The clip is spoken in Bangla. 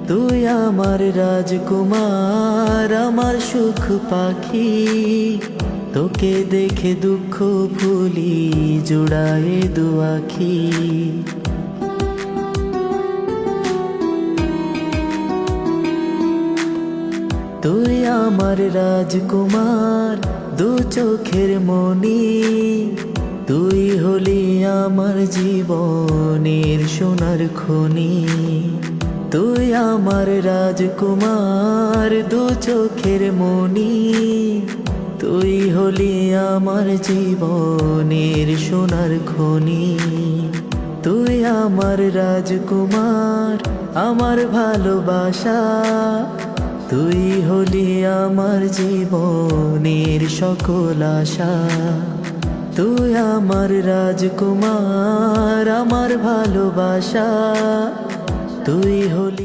তুই আমার রাজকুমার, আমার সুখ পাখি। তোকে দেখে দুঃখ ভুলি, জুড়ায়ে দু আখি। তুই আমার রাজকুমার, দু চোখের মনি। তুই হলি আমার জীবনের সোনার খনি। তুই আমার রাজকুমার, দু চোখের মনি। তুই হলি আমার জীবনের সোনার খনি। তুই আমার রাজকুমার, আমার ভালোবাসা। তুই হলি আমার জীবনের সকল আশা। তুই আমার রাজকুমার, আমার ভালোবাসা। তুই হলি